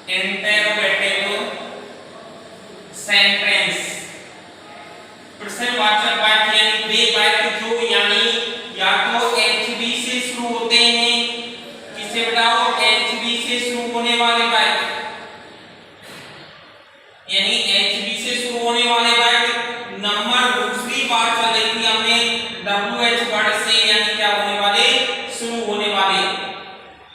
Interrogative sentence. प्रश्नवाचक वाक्य यानी वे वाक्य जो यानी या तो एचबी से शुरू होते हैं, किसे बताओ, एचबी से शुरू होने वाले वाक्य, यानी एचबी से शुरू होने वाले वाक्य। नंबर दूसरी बात चल रही थी हमने डब्ल्यूएच वर्ड से यानी क्या होने वाले, शुरू होने वाले,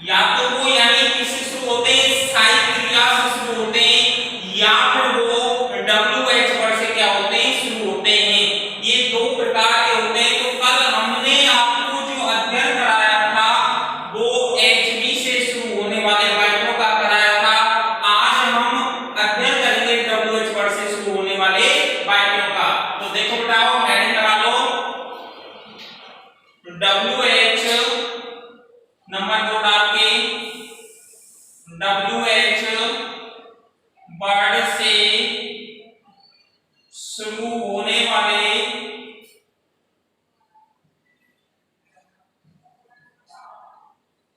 या तो वो यानी किससे शुरू होते हैं, स्थायी क्रिया से शुरू होते हैं, या फिर वो डब्ल्यूएच वर्ड से क्या होते हैं, शुरू होते हैं। ये दो प्रकार के होते हैं। तो कल हमने आपको जो अध्ययन कराया था वो एचबी से शुरू होने वाले वाक्यों का कराया था। आज हम अध्ययन करेंगे डब्ल्यूएच वर्ड से शुरू होने वाले वाक्यों का। तो देखो बताओ, हेडिंग लगा लो, डब्ल्यूएच नंबर 2 डाल के, डब्ल्यूएच वर्ड से शुरू होने वाले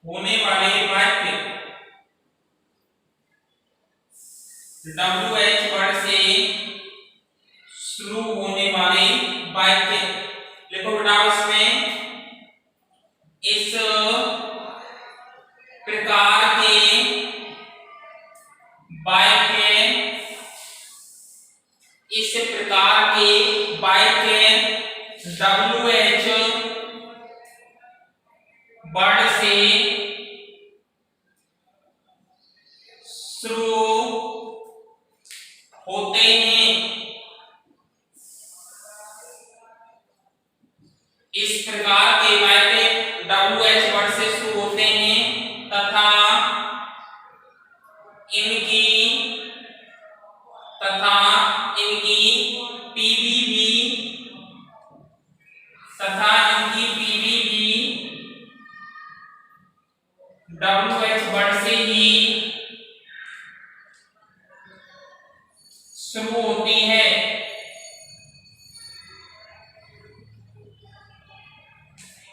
वाक्य, डब्ल्यूएच वर्ड से शुरू होने वाले वाक्य। लिखो बताओ, इसमें इस प्रकार के वाक्य, इस प्रकार के वाक्य डब्ल्यूएच वर्ड से शुरू होते हैं। इस प्रकार के वाक्य डब्ल्यूएच वर्ड से शुरू होते हैं तथा इनकी पीवीबी डब्ल्यूएच वर्ड से ही शुरू होती है।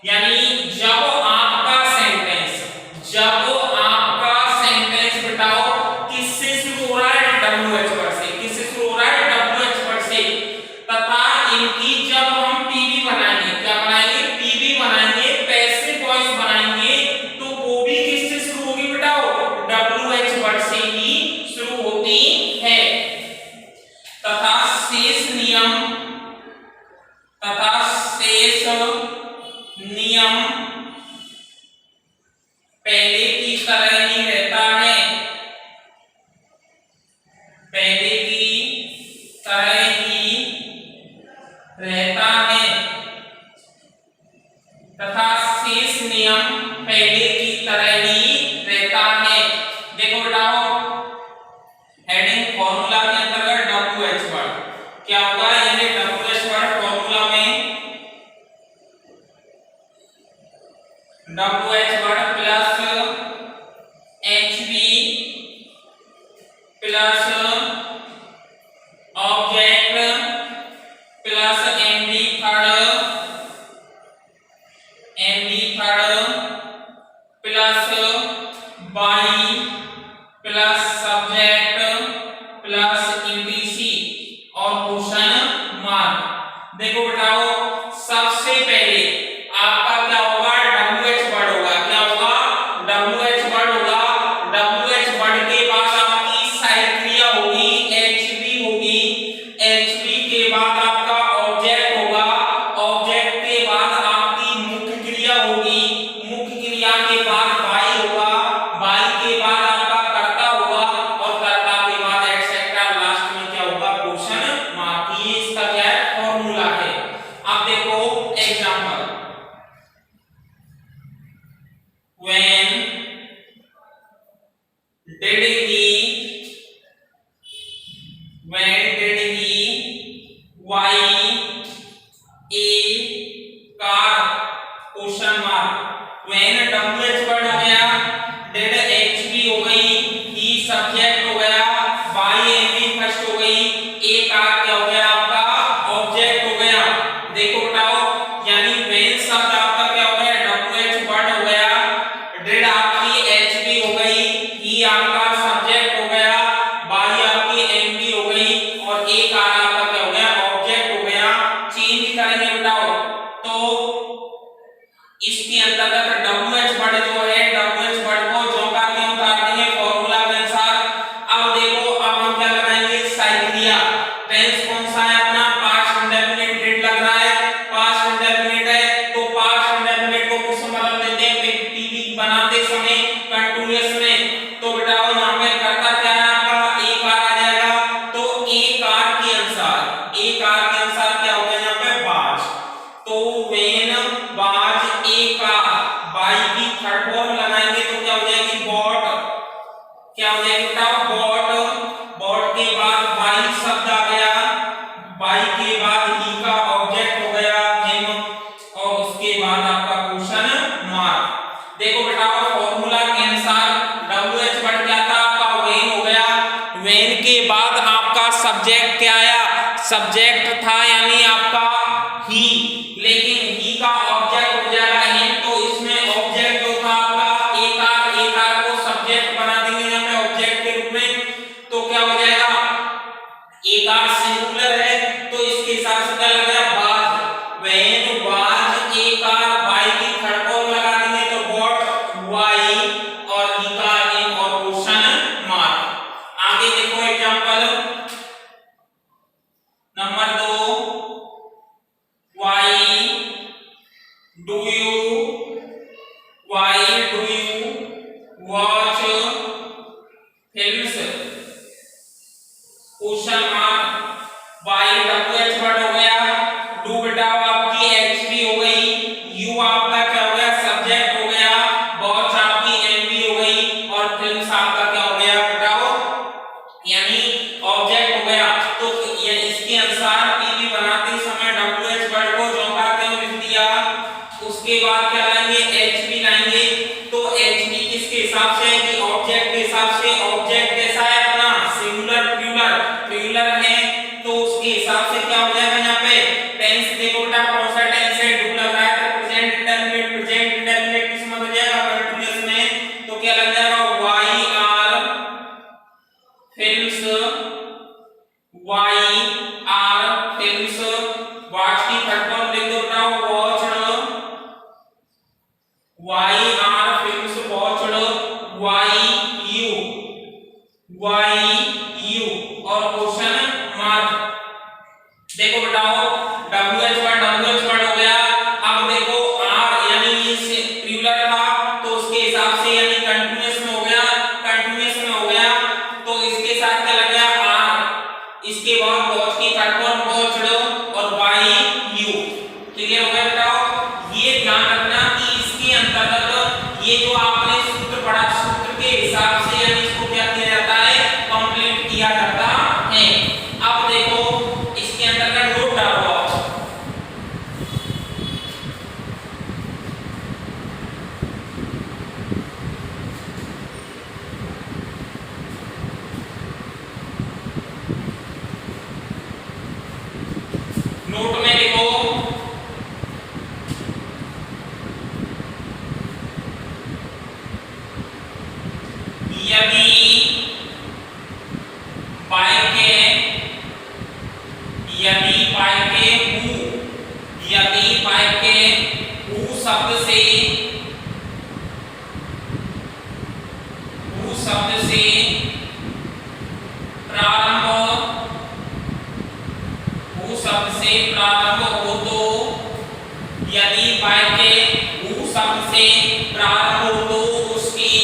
यानी जब आपका सेंटेंस बताओ किससे शुरू हो रहा है, डब्ल्यूएच वर्ड से। किससे शुरू हो रहा है, डब्ल्यूएच वर्ड से। तथा इनकी जब हम पीवी बनाएंगे, क्या बनाएंगे, पीवी बनाएंगे, पैसिव वॉइस बनाएंगे, तो वो भी किससे शुरू होगी बताओ, डब्ल्यूएच वर्ड से ही शुरू होती है। तथा शेष नियम पहले की तरह ही रहता है, पहले की तरह ही रहता है। तथा शेष नियम पहले की तरह ही रहता है। देखो बताओ, हेडिंग फॉर्मूला के अंतर्गत डब्ल्यूएच वर्ड क्या होगा, यानी डब्ल्यूएच वर्ड फॉर्मूला में WH word plus HB plus object plus MD third plus by plus subject plus etc और क्वेश्चन मार्क। देखो बताओ, सबसे पहले आपका क्या होगा, डब्ल्यूएच वर्ड होगा। क्या होगा, डब्ल्यूएच वर्ड होगा। डब्ल्यूएच वर्ड के बाद आपकी सहायक क्रिया होगी, एचबी होगी। एचबी के बाद आपका ऑब्जेक्ट होगा। ऑब्जेक्ट के बाद आपकी मुख्य क्रिया होगी। मुख्य क्रिया के बाद बाई होगा। बाई के बाद आपका कर्ता होगा और कर्ता के बाद एक्सेट्रा, लास्ट में क्या होगा, क्वेश्चन मार्क। ये इसका क्या है, फॉर्मूला है। अब देखो example, when did he buy a car, question mark. when WH word हो गया, did HB हो गई, he सब्जेक्ट हो गया, buy MB फर्स्ट हो गई, a car क्या हो गया आपका, ऑब्जेक्ट हो गया। देखो बताओ, यानी when शब्द आपका क्या हो गया, WH वर्ड हो गया, did आपकी HB हो गई, he आपका सब्जेक्ट हो गया, बॉट, क्या हो जाएगी बेटा बॉट, बॉट के बाद बाई शब्द आ गया, बाई के बाद ही का ऑब्जेक्ट हो गया हिम, और उसके बाद आपका क्वेश्चन मार्क। देखो बेटा फॉर्मूला के अनुसार WH वर्ड क्या था आपका वेन हो गया, वेन के बाद आपका सब्जेक्ट क्या आया, सब्जेक्ट था यानी आपका ही, लेकिन ही का ऑब्जेक्ट हो जाएगा हिम, तो इसमें ऑब्जेक्ट जो था आपका एक आर को सब्जेक्ट बना देंगे यहाँ पे ऑब्जेक्ट के रूप में, तो क्या हो जाएगा एक आर सिंगुलर है, तो इसके हिसाब से क्या लग गया बाज, व्हेन बाज एक आर बाई की थर्ड फॉर्म लगा देंगे तो व्हाट वाई, और ही का इन और क्वेश्चन मार्क। आगे देखो example number 2, why do you watch films, question mark, why WH word हो गया, डू बेटा आपकी HV हो गई, यू आपका क्या हो गया सब्जेक्ट हो गया, वॉच आपकी MV हो गई, और फिल्म्स आपका क्या हो गया बेटा यानी ऑब्जेक्ट हो गया। तो ये इसके अनुसार पीवी बनाते समय WH वर्ड को चौका क्यों लिख दिया, उसके बाद क्या लाएंगे HV लाएंगे, तो HV किसके हिसाब से है कि ऑब्जेक्ट के हिसाब से, ऑब्जेक्ट कैसा है अपना सिंगुलर प्लूरल है, तो उसके हिसाब से क्या हो जाएगा यहाँ पे टेंस देखो बेटा कौन सा टेंस है, डू लग रहा है तो प्रेजेंट इंडेफिनिट किस में हो जाएगा कंटीन्यूअस में, तो क्या लग जाएगा वाई आर फिल्म्स, वॉच की थर्ड फॉर्म लिख दो बेटा watched, why are films watched, why you और क्वेश्चन मार्क। देखो बेटाओ WH वर्ड हो गया, अब देखो R यानी ये प्लूरल था तो उसके हिसाब से यानी कंटीन्यूअस में हो गया, तो इसके साथ क्या लग गया R, इसके बाद वॉच की थर्ड फॉर्म वॉच्ड और वाई यू, क्लियर हो गया बेटाओ। ये ध्यान रखना कि इसके अंतर्गत ये जो आपने सूत्र पढ़ा, सूत्र के हिसाब से यानी इसको क्या किया जाता है कंप्लीट किया जाता है। अब देखो इसके अंतर्गत नोट डालो आप, नोट में देखो यदि बाय के हु शब्द से प्रारंभ हो तो, यदि बाय के हु शब्द से प्रारंभ हो तो उसकी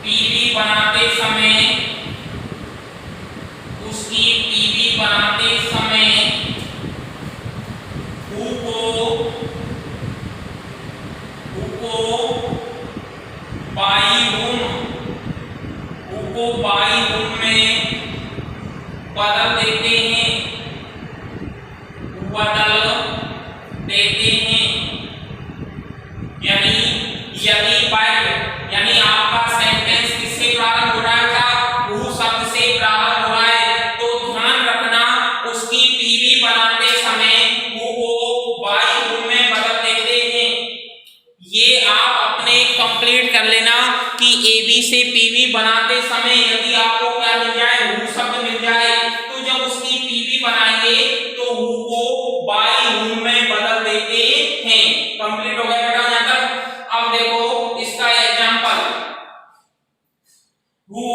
पीवी बनाते समय हु को बाई हुम में बदल देते हैं, यानी यदि बाय यानी आपका सेंटेंस किससे प्रारंभ हो रहा था, हु शब्द से प्रारंभ हो रहा है, तो ध्यान रखना उसकी पीवी बनाते समय हु को बाई हुम में बदल देते हैं। ये आप अपने कंप्लीट कर लेना कि एबी से पीवी बनाते समय यदि आपको क्या मिल जाए हु शब्द मिल जाए, तो जब उसकी पीवी बनाएंगे तो हु को बाई हुम में बदल देते हैं। कंप्लीट हो गया बेटा यहां तक। अब देखो इसका example, who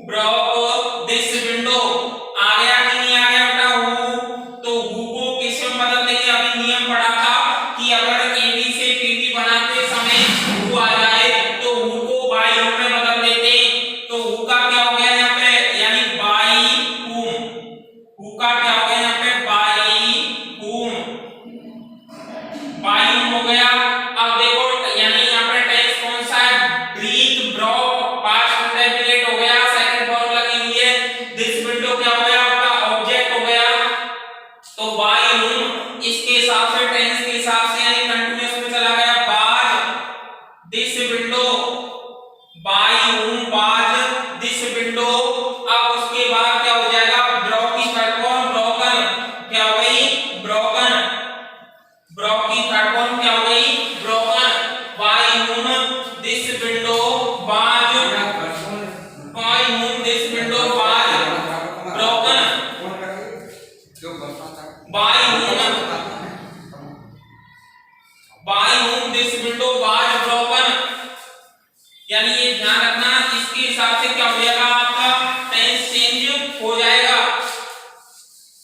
broke this window, आ गया कि नहीं आ गया बेटा हु, तो हु को किस में बदल देंगे, अभी नियम पढ़ा था कि अगर एबी से पीवी बनाते समय हु आ जाए तो हु को बाई हुम में बदल देते, तो हु का क्या हो गया यहाँ पे यानी बाई हुम, हु का क्या हो गया यहाँ तो बाई हूं इसके हिसाब से टेंस के हिसाब से यानी कंटीन्यूअस में चला गया बाज दिस विंडो, बाई हूं बाज दिस विंडो। अब उसके बाद क्या हो जाएगा ब्रोक की थर्ड फॉर्म ब्रोकन, क्या हो गई ब्रोकन, ब्रोक की थर्ड फॉर्म क्या हो गई ब्रोकन। बाई हूं दिस विंडो बाज, बाई हूं दिस विंडो बाज ब्रोकन, बाई हूं दिस विंडो बाज ब्रोकन। यानी ये ध्यान रखना इसके हिसाब से क्या हो जाएगा आपका टेंस चेंज हो जाएगा।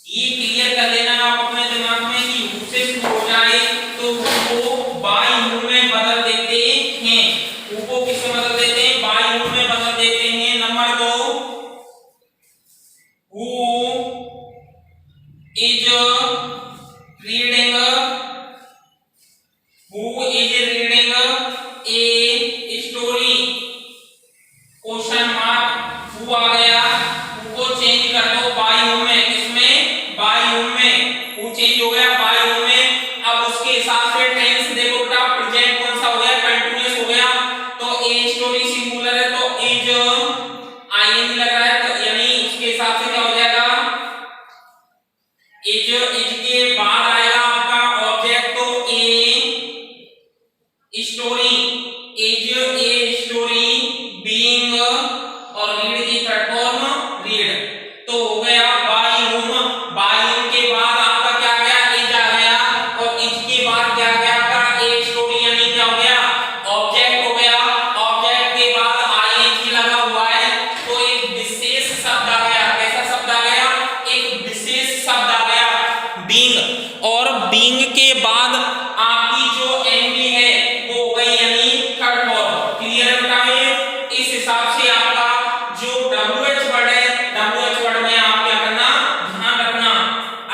ये क्लियर कर लेना आप अपने दिमाग में कि हूं से शुरू हो जाए तो हूं को बाई हूं में बदल देते हैं, हूं को किससे बदल देते हैं बाई हूं में बदल देते हैं। Number 2 who is reading, who is reading a story, question mark who आ गया, हु को चेंज कर दो बाई हूं में, किसमें बाई हूं में, हु चेंज हो गया बाई हूं में। अब उसके हिसाब से टेंस देखो बेटा प्रेजेंट कौन सा हो गया कंटीन्यूअस हो गया। तो ए स्टोरी सिंगुलर है तो इज आईएनजी लग रहा है तो यानी उसके हिसाब से क्या हो जाएगा इज के बाद आएगा आपका ऑब्जेक्ट तो a story, is a story being और रीड की थर्ड फॉर्म रीड। तो हो गया बाई हूं, बाई हूं के बाद आपका क्या आ गया इज आ गया और इज के बाद क्या आ गया आपका ए स्टोरी यानी क्या हो गया ऑब्जेक्ट हो गया। ऑब्जेक्ट के बाद आईएनजी लगा हुआ है तो एक विशेष शब्द आ गया, कैसा शब्द आ गया एक विशेष शब्द आ गया बीइंग, और बीइंग के बाद आपकी जो एनबी है वो हो गई यानी थर्ड फॉर्म। क्लियर है बेटा ये? इस हिसाब से आपका जो डब्ल्यूएच वर्ड है डब्ल्यूएच वर्ड में आप क्या करना ध्यान रखना।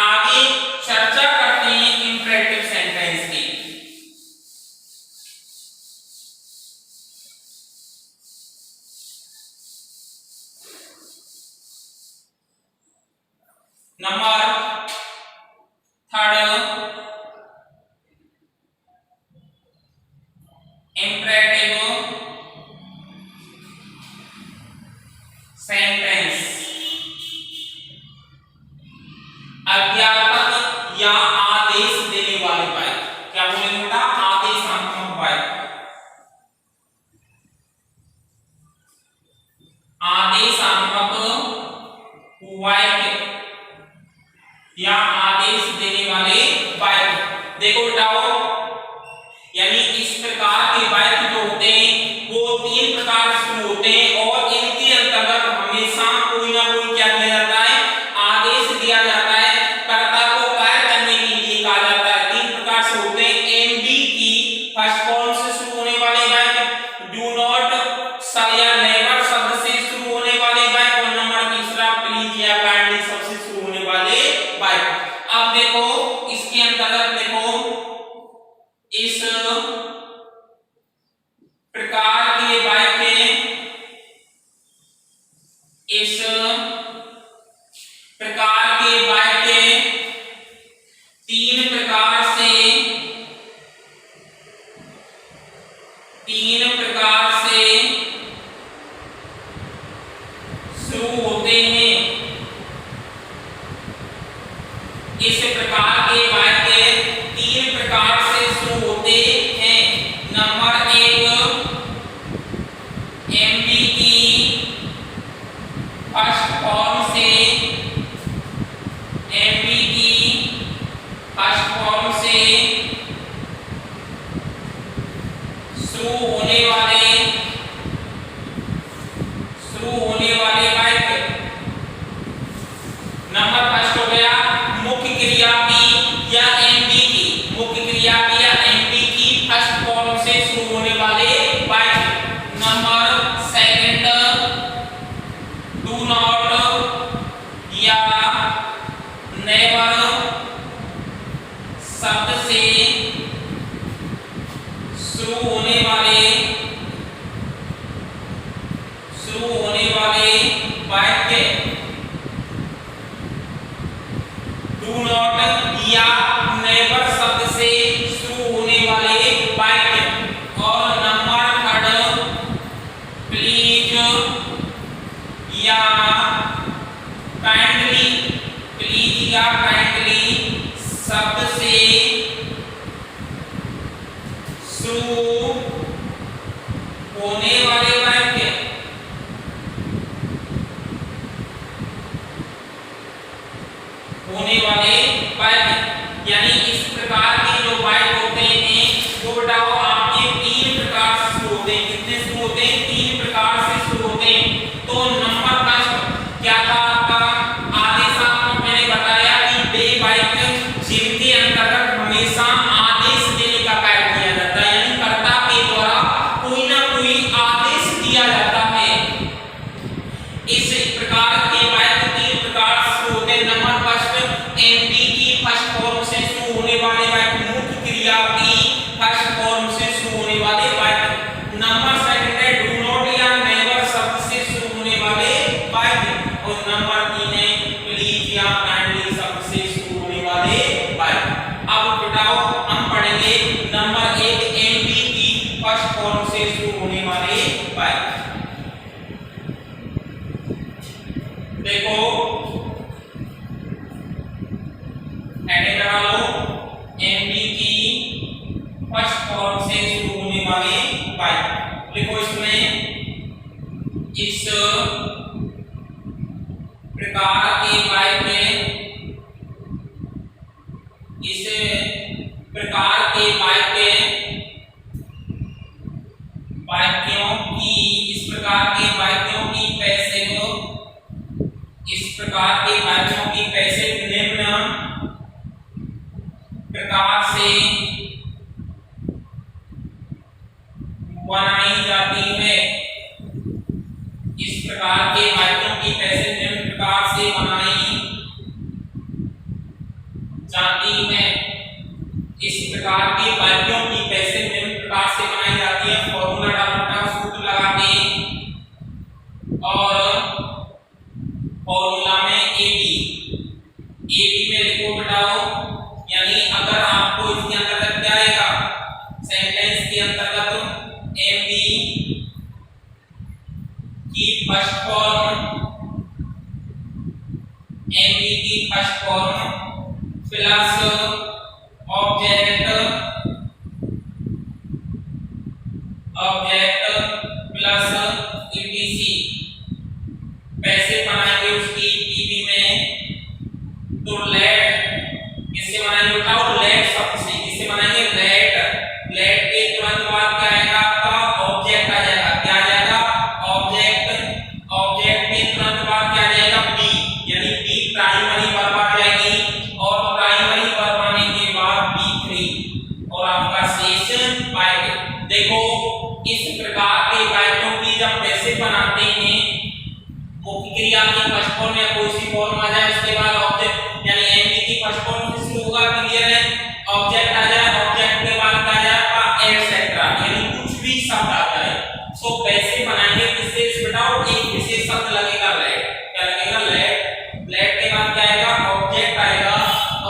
आगे चर्चा करते हैं इंपरेटिव सेंटेंस की। नंबर 3 imperative sentence, अध्यापक या आदेश देने वाले वाक्य। क्या बोलेंगे बेटा आदेशात्मक वाक्य, आदेशात्मक वाक्य या आदेश देने वाले वाक्य। देखो बेटाओ यानी इस प्रकार के वाक्य जो होते हैं वो 3 प्रकार से शुरू होते हैं और इनके अंतर्गत हमेशा कोई ना कोई क्या दिया जाता है आदेश दिया जाता है, कर्ता को कार्य करने के लिए कहा जाता है। 3 प्रकार से होते हैं एमबी की फर्स्ट फॉर्म से शुरू होने वाले वाक्य, डू नॉट शल या नेवर शब्द से शुरू होने वाले वाक्य और नंबर 3 प्लीज या काइंडली शब्द से शुरू होने वाले वाक्य। अब देखो इसके अंतर्गत देखो इस प्रकार के वाक्य, इस प्रकार के वाक्य 3 प्रकार से शुरू होते हैं। इस प्रकार के वाक्य 3 प्रकार से शुरू होते हैं। नंबर 1 एमबी की फर्स्ट फॉर्म से, एमबी की फर्स्ट फॉर्म से शुरू होने वाले वाक्य। नंबर फर्स्ट हो गया मुख्य क्रिया की या एमबी की, मुख्य क्रिया की या एमबी की फर्स्ट फॉर्म से शुरू होने वाले वाक्य। नंबर सेकंड डू नॉट या नेवर शब्द से शुरू होने वाले वाक्य। डू डू नॉट या नेवर शब्द से शुरू होने वाले वाक्य। और नंबर थर्ड प्लीज या काइंडली, प्लीज या काइंडली शब्द से शुरू होने वाले वाक्य। होने वाले वाक्य यानी इस प्रकार के जो वाक्य होते हैं वो बताओ आपके तीन प्रकार से शुरू होते हैं। कितने शुरू होते हैं? तीन प्रकार से शुरू होते हैं। तो नंबर फर्स्ट क्या था आपका? आदेश आपको मैंने बताया कि वे वाक्य जिनके अंतर्गत हमेशा आदेश देने का कार्य किया जाता है, यानी कर्ता के द्वारा कोई ना कोई आदेश दिया जाता है। इस प्रकार के वाक्य तीन प्रकार से शुरू होते हैं। नंबर फर्स्ट एमपी की फर्स्ट फॉर्म से शुरू होने वाले वाक्य, मुख्य क्रिया की फर्स्ट फॉर्म से शुरू होने वाले वाक्य। नंबर सेकंड है डू नॉट या नेवर शब्द से शुरू होने वाले वाक्य। और नंबर तीन है प्लीज या काइंडली शब्द से शुरू होने वाले वाक्य। अब बताओ हम पढ़ेंगे नंबर एक एमपी की फर्स्ट फॉर्म से शुरू होने वाले वाक्य। देखो हेडिंग लगा लो, एमपी की फर्स्ट फॉर्म से शुरू होने वाले वाक्य। लिखो इसमें इस प्रकार के वाक्य, इस प्रकार के वाक्य वाक्यों की, इस प्रकार के वाक्यों की पैसिव, इस प्रकार के वाक्यों की पैसिव निम्न प्रकार से बनाई जाती है। इस प्रकार के वाक्यों की पैसिव निम्न प्रकार से बनाई जाती है। इस प्रकार के वाक्यों की पैसिव निम्न प्रकार से बनाई जाती है। फॉर्मूला डालना, सूत्र लगा के, और फॉर्मूला में एबी में लिखो बताओ, यानी अगर आपको इसके अंतर्गत क्या आएगा, सेंटेंस के अंतर्गत एमपी की फर्स्ट फॉर्म, एमपी की first form plus object, object plus etc पैसे बनाएंगे उसकी टीवी में। तो लेट किससे बनाएंगे बताओ? लेट शब्द से। किससे बनाएंगे? लेट। लेट के तुरंत बाद क्या आएगा आपका? ऑब्जेक्ट आ जाएगा। क्या आ जाएगा? ऑब्जेक्ट। ऑब्जेक्ट के तुरंत बाद क्या आ जाएगा? बी, यानी बी प्राइमरी वर्ब आ जाएगी। और प्राइमरी वर्ब आने के बाद बी3 और आपका शेष वाक्य। देखो इस प्रकार के वाक्यों की जब पैसे बनाते हैं, मुख्य क्रिया की फर्स्ट फॉर्म या कोई सी फॉर्म आ जाए, उसके बाद ऑब्जेक्ट यानी एमपी की फर्स्ट फॉर्म से शुरू होगा, क्लियर है? ऑब्जेक्ट आ जाए, ऑब्जेक्ट के बाद क्या आ जाएगा? एटसेट्रा, यानी कुछ भी शब्द आ जाए। सो पैसे बनाएंगे किससे बताओ? एक विशेष शब्द लगेगा लेट। क्या लगेगा? लेट। लेट के बाद क्या आएगा? ऑब्जेक्ट आएगा।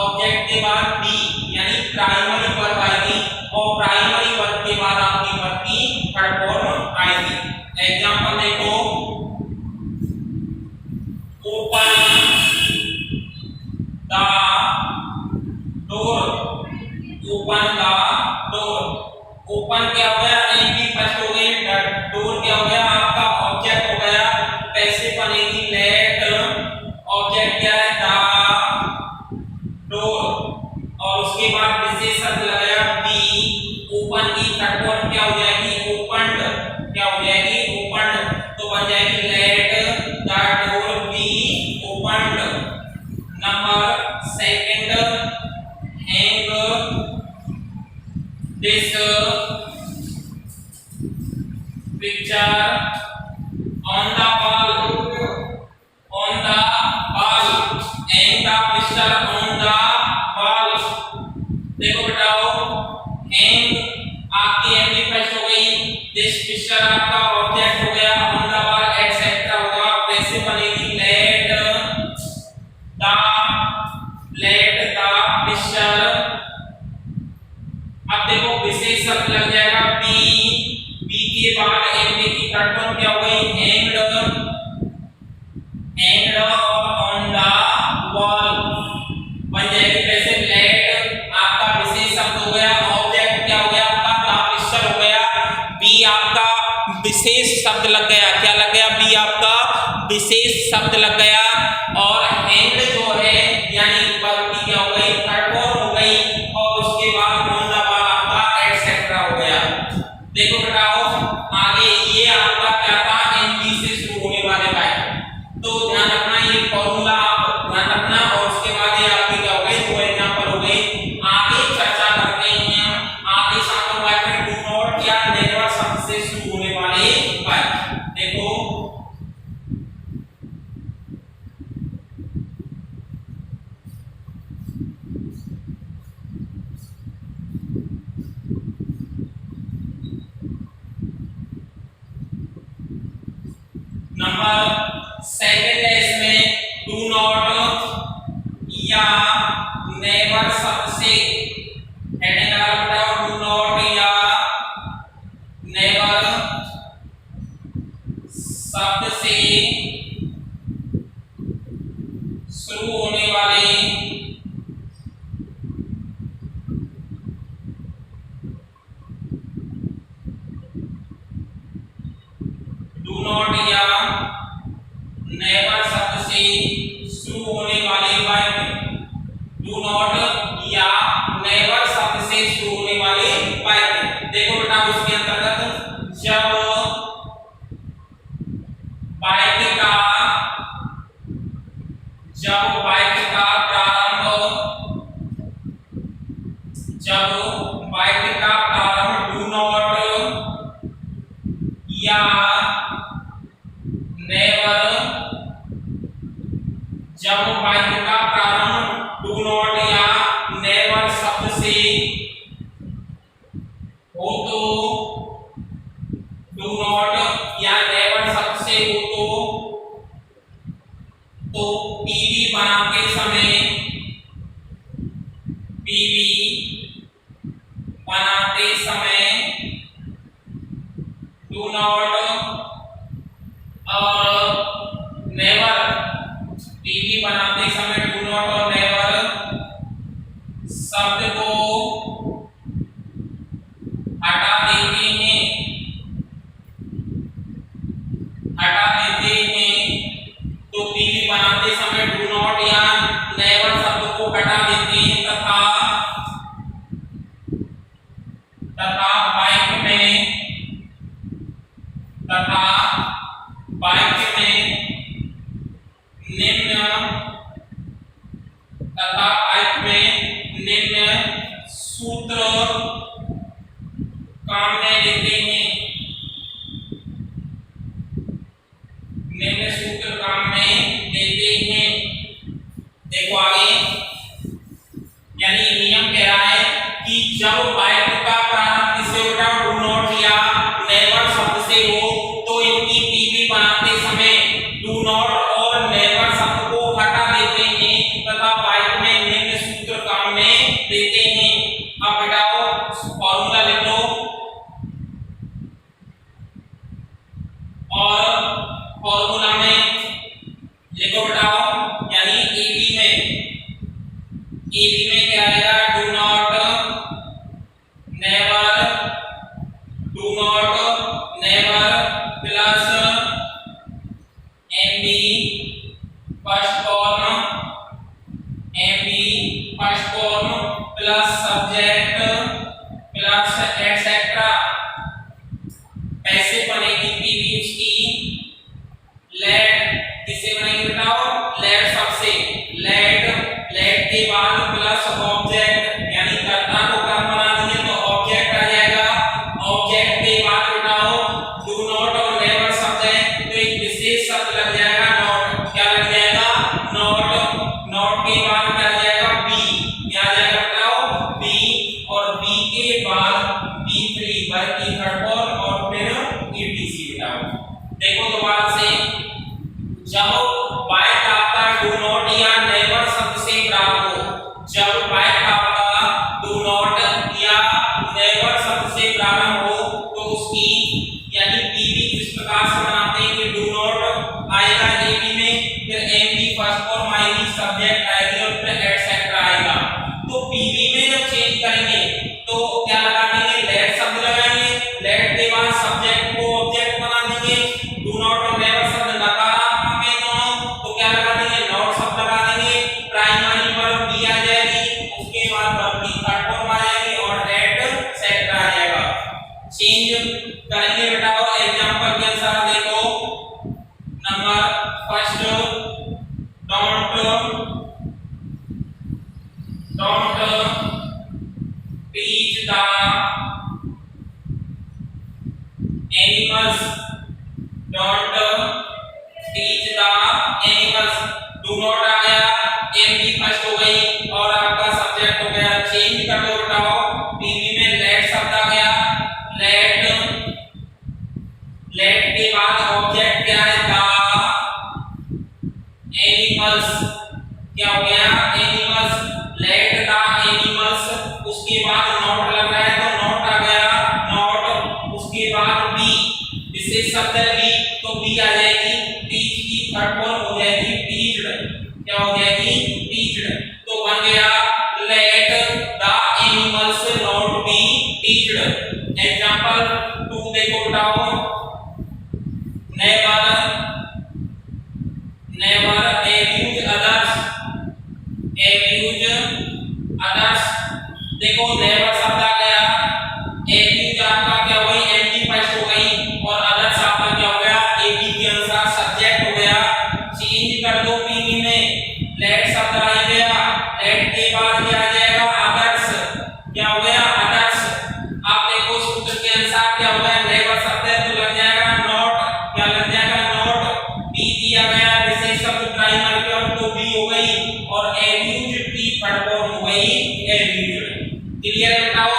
ऑब्जेक्ट के बाद बी, यानी प्राइमरी वर्ब आएगी। और प्राइमरी वर्ब के बाद आपकी वर्ब की थर्ड फॉर्म आएगी। एग्जांपल देखो, open the door, open the door. Open क्या हो गया? एमपी फर्स्ट हो गई। डोर क्या हो गया? आपका ऑब्जेक्ट हो गया। पैसे बनेगी लेट, ऑब्जेक्ट क्या है? द डोर, और उसके बाद विशेष शब्द लगाया बी। ओपन की थर्ड फॉर्म क्या हो जाएगी? ओपन्ड। क्या हो जाएगी? ओपन्ड। तो बन जाएगी let the door be opened. Number second, hang this picture on the wall, on the wall, hang the picture on the wall. देखो बताओ, हैंग आपकी एमपी फर्स्ट हो गई, दिस पिक्चर आपका ऑब्जेक्ट हो गया, ऑन द वॉल एटसेट्रा होगा। कैसे बनेगी? लेट द, लेट अब देखो विशेष शब्द लग जाएगा बी, बी के बाद एंड की थर्ड फॉर्म क्या हो गई एंड और ऑन द वॉल बन जाएगी। कैसे लेट आपका विशेष शब्द हो गया, ऑब्जेक्ट क्या हो गया आपका लापिस्टर हो गया, बी आपका विशेष शब्द लग गया, क्या लग गया बी आपका विशेष शब्द लग गया, और एंड जो है यानी वर्ब की क्या हो गई थर्ड फॉर्म हो गई, और उसके बाद ऑन द वॉल आपका एटसेट्रा हो गया। देखो बेटाओ आगे ये आपका क्या था एनबी से शुरू होने वाले वाक्य, तो ध्यान रखना ये फॉर्मूला आप ध्यान रखना, और उसके बाद ये आपके क्या हो गए दो एग्जांपल हो गए। आगे चर्चा करते हैं आगे शामिल वाक्य डू नॉट या नेवर शब्द से शुरू होने वाले वाक्य। देखो नंबर सेकंड है इसमें डू नॉट या नेवर शब्द से हेडिंग लगा बताओ डू नॉट या नेवर शब्द से शुरू होने वाले डू नॉट या नेवर शब्द से शुरू होने वाले वाक्य, डू नॉट या नेवर शब्द से शुरू होने वाले वाक्य। देखो बेटा उसके अंतर्गत जब वाक्य का प्रारंभ डू नॉट या नेवर, जब वाक्य का प्रारंभ डू नॉट या नेवर शब्द से हो तो डू नॉट या नेवर शब्द से हो तो पीवी बनाते समय डू नॉट और नेवर, पीवी बनाते समय डू नॉट और नेवर शब्द को हटा देते हैं, तो पीवी बनाते समय डू नॉट या नेवर शब्द को हटा देते हैं तथा वाक्य में निम्न सूत्र काम में लेते हैं, निम्न सूत्र काम में लेते हैं। देखो आगे यानी नियम कह रहा है कि जब वाक्य का प्रारंभ किससे होता है डू नॉट या नेवर शब्द से हो तो इनकी पीवी बनाते समय डू नॉट और नेवर शब्द को हटा देते हैं तथा वाक्य में निम्न सूत्र काम में लेते हैं। अब बेटाओ फॉर्मूला लिख लो, और फॉर्मूला में लिखो बेटाओ यानी एबी में क्या आएगा do not never plus MB first form plus subject plus etcetera. कैसे बनेगी पीवी उसकी लेट, किससे बनेगी बताओ लेट सबसे, लेट के बाद प्लस ऑब्जेक्ट यानी कर्ता को कर्म बना दिए तो ऑब्जेक्ट आ जाएगा, ऑब्जेक्ट के बाद बताओ डू नॉट और नेवर शब्द है तो एक विशेष शब्द लग जाएगा नॉट, क्या लग जाएगा नॉट के बाद क्या आ जाएगा बी, क्या आ जाएगा बताओ बी, और बी के बाद बी3 वर्ग की थर्ड फॉर्म और फिर ईटीसी बताओ। देखो दोबारा से जब वाक्य आपका डू नॉट या नेवर शब्द से प्रारंभ हो, जब वाक्य आपका डू नॉट या प्रारंभ हो तो उसकी यानी पीवी किस प्रकार से बनाते हैं कि डू नॉट आएगा एबी में, फिर एमबी फर्स्ट फॉर्म आएगी, सब्जेक्ट आएगी और फिर एटसेट्रा आएगा। तो पीवी में जब चेंज करेंगे तो क्या लगा देंगे, लेट शब्द लगाएंगे, लेट के बाद सब्जेक्ट को ऑब्जेक्ट बना देंगे, डू नॉट और नेवर शब्द नकारात्मक है दोनों तो क्या लगा देंगे, नॉट शब्द लगा देंगे, प्राइमरी वर्ब बी आ जाएगी, उसके बाद वर्ब की थर्ड फॉर्म आ जाएगी और एटसेट्रा आ जाएगा। चेंज करेंगे बेटा और एग्जांपल के अनुसार देखो, number first don't teach the animals, don't teach the animals, do not आ गया, एमबी फर्स्ट हो गई और आपका सब्जेक्ट हो गया। चेंज कर दो बताओ, पीवी में लेट शब्द आ गया, लेट के बाद ऑब्जेक्ट क्या है, द एनिमल्स, क्या हो गया, एनिमल्स, लेट द एनिमल्स, उसके बाद नॉट लग रहा है तो नॉट आ गया, नॉट, उसके बाद बी, विशेष शब्द है बी तो बी आ जाएगी, टीच की थर्ड फॉर्म हो जाएगी टीच्ड, क्या हो जाएगी, टीच्ड, तो बन गया let the animals not be teached. Example 2 देखो बताओ, never abuse others, देखो never शब्द आ गया, abuse आपका क्या हो गई, एमबी फर्स्ट हो गई और others आपका क्या हो गया, एबी के अनुसार सब्जेक्ट हो गया। चेंज कर दो पीवी में, लेट शब्द आ गया, लेट के बाद क्या आ जाएगा, others, क्या हो गया, others, आप देखो सूत्र के अनुसार क्या हो गया, never शब्द है तो लग जाएगा नॉट, क्या लग जाएगा, नॉट, बी दिया गया विशेष शब्द प्राइमरी वर्ब तो बी हो गई और एब्यूज की थर्ड फॉर्म हो गई एब्यूज। क्लियर है बताओ,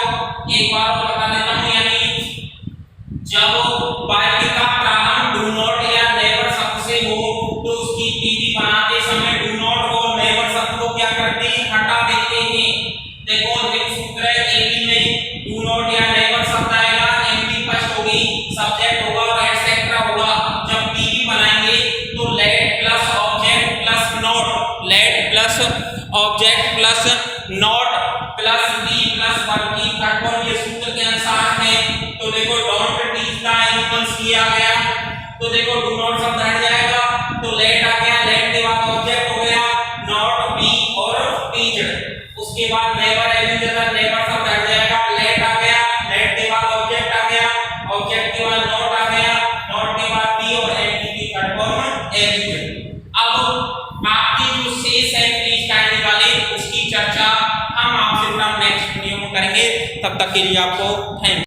एक बार और बता देता हूं, यानी जब वाक्य का प्रारंभ डू नॉट या नेवर शब्द से हो तो उसकी पीवी बनाते समय डू नॉट और नेवर शब्द को क्या करते हैं, हटा देते हैं। देखो एक सूत्र है, एबी में डू नॉट या नेवर शब्द आएगा, एमबी फर्स्ट होगी, सब्जेक्ट होगा और एटसेट्रा होगा। जब पीवी बनाएंगे तो let plus object plus not, let plus object plus not plus be plus verb की थर्ड फॉर्म, ये सूत्र के अनुसार है। तो देखो डोंट टीच द एनिमल्स किया गया तो देखो डू नॉट शब्द हट जाएगा तो लेट आ गया, लेट के बाद ऑब्जेक्ट हो गया नॉट बी और टीच्ड, उसके बाद नेवर एबी नेवर शब्द हट जाएगा, लेट आ गया, लेट के बाद ऑब्जेक्ट आ गया, ऑब्जेक्ट के बाद नॉट आ गया, नॉट के बाद बी और एबी की थर्ड फॉर्म एबी। अब आपकी जो शेष है प्लीज काइंडली वाले उसकी चर्चा हम आपसे नेक्स्ट वीडियो में करेंगे, तब तक के लिए आपको थैंक यू।